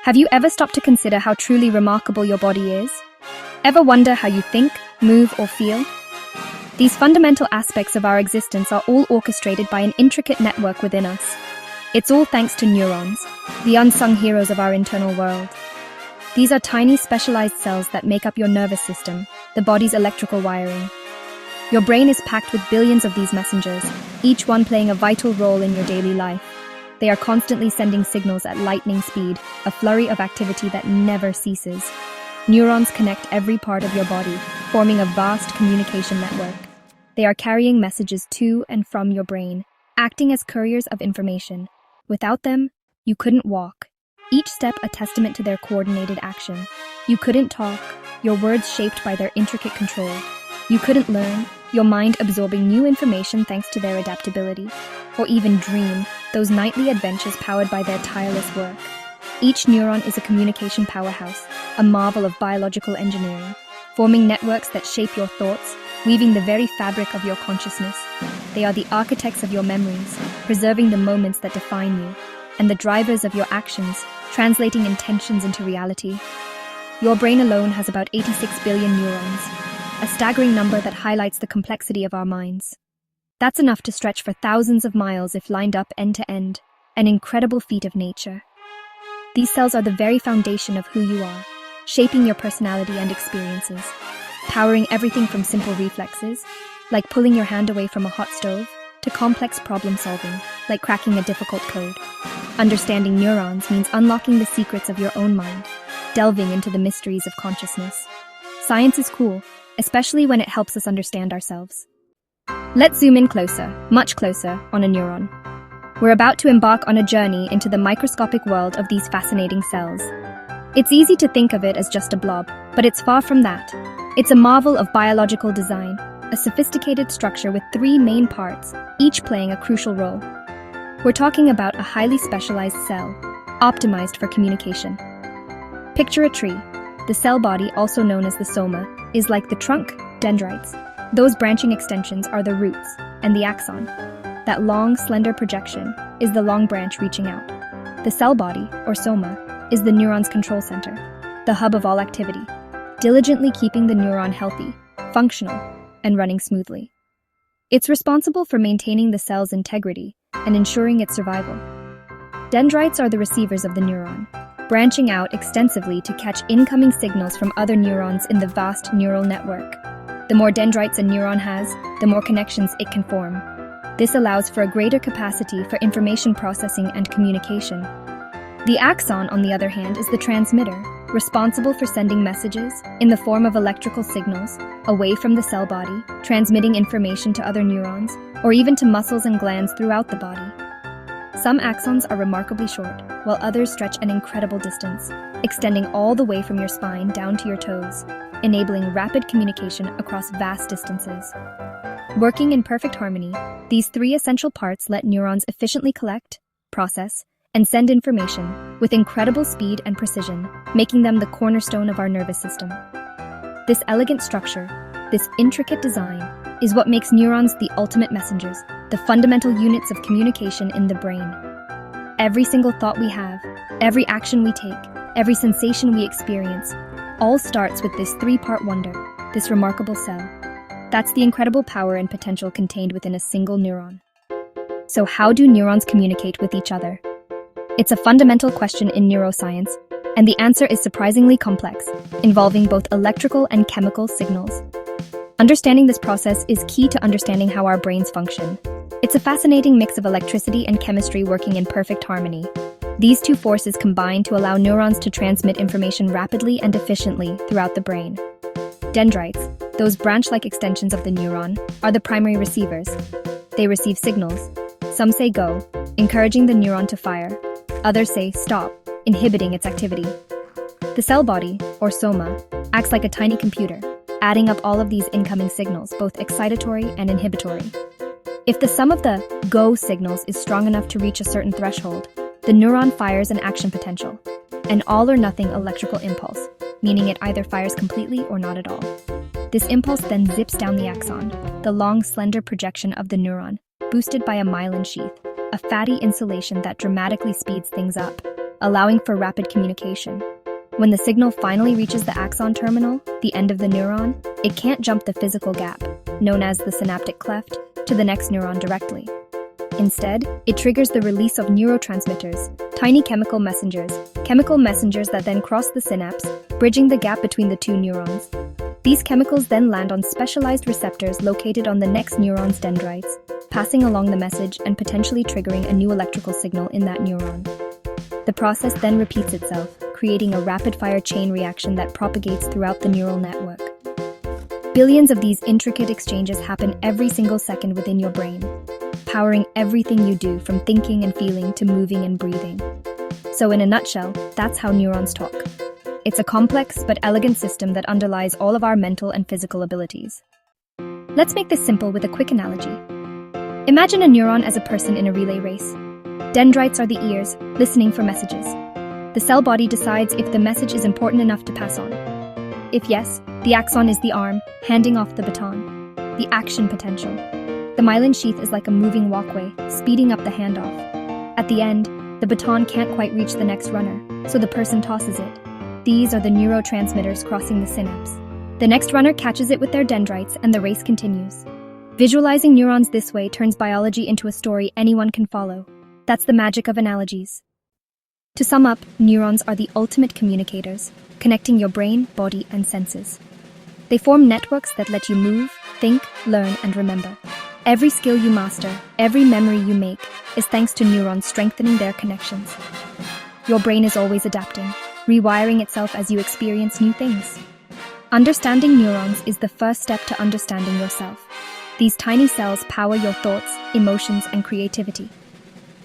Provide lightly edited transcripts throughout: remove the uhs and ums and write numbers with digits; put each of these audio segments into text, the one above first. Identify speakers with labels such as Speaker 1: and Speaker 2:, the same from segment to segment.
Speaker 1: Have you ever stopped to consider how truly remarkable your body is? Ever wonder how you think, move, or feel? These fundamental aspects of our existence are all orchestrated by an intricate network within us. It's all thanks to neurons, the unsung heroes of our internal world. These are tiny specialized cells that make up your nervous system, the body's electrical wiring. Your brain is packed with billions of these messengers, each one playing a vital role in your daily life. They are constantly sending signals at lightning speed, a flurry of activity that never ceases. Neurons connect every part of your body, forming a vast communication network. They are carrying messages to and from your brain, acting as couriers of information. Without them, you couldn't walk, each step a testament to their coordinated action. You couldn't talk, your words shaped by their intricate control. You couldn't learn, your mind absorbing new information thanks to their adaptability. Or even dream, those nightly adventures powered by their tireless work. Each neuron is a communication powerhouse, a marvel of biological engineering, forming networks that shape your thoughts, weaving the very fabric of your consciousness. They are the architects of your memories, preserving the moments that define you, and the drivers of your actions, translating intentions into reality. Your brain alone has about 86 billion neurons, a staggering number that highlights the complexity of our minds. That's enough to stretch for thousands of miles if lined up end to end, an incredible feat of nature. These cells are the very foundation of who you are, shaping your personality and experiences, powering everything from simple reflexes, like pulling your hand away from a hot stove, to complex problem solving, like cracking a difficult code. Understanding neurons means unlocking the secrets of your own mind, delving into the mysteries of consciousness. Science is cool, especially when it helps us understand ourselves. Let's zoom in closer, much closer, on a neuron. We're about to embark on a journey into the microscopic world of these fascinating cells. It's easy to think of it as just a blob, but it's far from that. It's a marvel of biological design, a sophisticated structure with three main parts, each playing a crucial role. We're talking about a highly specialized cell, optimized for communication. Picture a tree. The cell body, also known as the soma, is like the trunk, dendrites. Those branching extensions are the roots, and the axon, that long, slender projection, is the long branch reaching out. The cell body, or soma, is the neuron's control center, the hub of all activity, diligently keeping the neuron healthy, functional, and running smoothly. It's responsible for maintaining the cell's integrity and ensuring its survival. Dendrites are the receivers of the neuron, branching out extensively to catch incoming signals from other neurons in the vast neural network. The more dendrites a neuron has, the more connections it can form. This allows for a greater capacity for information processing and communication. The axon, on the other hand, is the transmitter, responsible for sending messages, in the form of electrical signals, away from the cell body, transmitting information to other neurons, or even to muscles and glands throughout the body. Some axons are remarkably short, while others stretch an incredible distance, extending all the way from your spine down to your toes, enabling rapid communication across vast distances. Working in perfect harmony, these three essential parts let neurons efficiently collect, process, and send information with incredible speed and precision, making them the cornerstone of our nervous system. This elegant structure, this intricate design, is what makes neurons the ultimate messengers, the fundamental units of communication in the brain. Every single thought we have, every action we take, every sensation we experience, all starts with this three-part wonder, this remarkable cell. That's the incredible power and potential contained within a single neuron. So how do neurons communicate with each other? It's a fundamental question in neuroscience, and the answer is surprisingly complex, involving both electrical and chemical signals. Understanding this process is key to understanding how our brains function. It's a fascinating mix of electricity and chemistry working in perfect harmony. These two forces combine to allow neurons to transmit information rapidly and efficiently throughout the brain. Dendrites, those branch-like extensions of the neuron, are the primary receivers. They receive signals. Some say go, encouraging the neuron to fire. Others say stop, inhibiting its activity. The cell body, or soma, acts like a tiny computer, adding up all of these incoming signals, both excitatory and inhibitory. If the sum of the go signals is strong enough to reach a certain threshold, the neuron fires an action potential, an all-or-nothing electrical impulse, meaning it either fires completely or not at all. This impulse then zips down the axon, the long, slender projection of the neuron, boosted by a myelin sheath, a fatty insulation that dramatically speeds things up. allowing for rapid communication. When the signal finally reaches the axon terminal, the end of the neuron, it can't jump the physical gap, known as the synaptic cleft, to the next neuron directly. Instead, it triggers the release of neurotransmitters, tiny chemical messengers that then cross the synapse, bridging the gap between the two neurons. These chemicals then land on specialized receptors located on the next neuron's dendrites, passing along the message and potentially triggering a new electrical signal in that neuron. The process then repeats itself, creating a rapid-fire chain reaction that propagates throughout the neural network. Billions of these intricate exchanges happen every single second within your brain, powering everything you do from thinking and feeling to moving and breathing. So in a nutshell, that's how neurons talk. It's a complex but elegant system that underlies all of our mental and physical abilities. Let's make this simple with a quick analogy. Imagine a neuron as a person in a relay race. Dendrites are the ears, listening for messages. The cell body decides if the message is important enough to pass on. If yes, the axon is the arm, handing off the baton. The action potential. The myelin sheath is like a moving walkway, speeding up the handoff. At the end, the baton can't quite reach the next runner, so the person tosses it. These are the neurotransmitters crossing the synapse. The next runner catches it with their dendrites, and the race continues. Visualizing neurons this way turns biology into a story anyone can follow. That's the magic of analogies. To sum up, neurons are the ultimate communicators, connecting your brain, body, and senses. They form networks that let you move, think, learn, and remember. Every skill you master, every memory you make, is thanks to neurons strengthening their connections. Your brain is always adapting, rewiring itself as you experience new things. Understanding neurons is the first step to understanding yourself. These tiny cells power your thoughts, emotions, and creativity.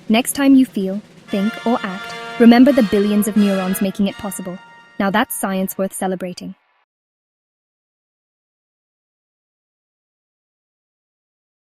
Speaker 1: Next time you feel, think, or act, remember the billions of neurons making it possible. Now that's science worth celebrating.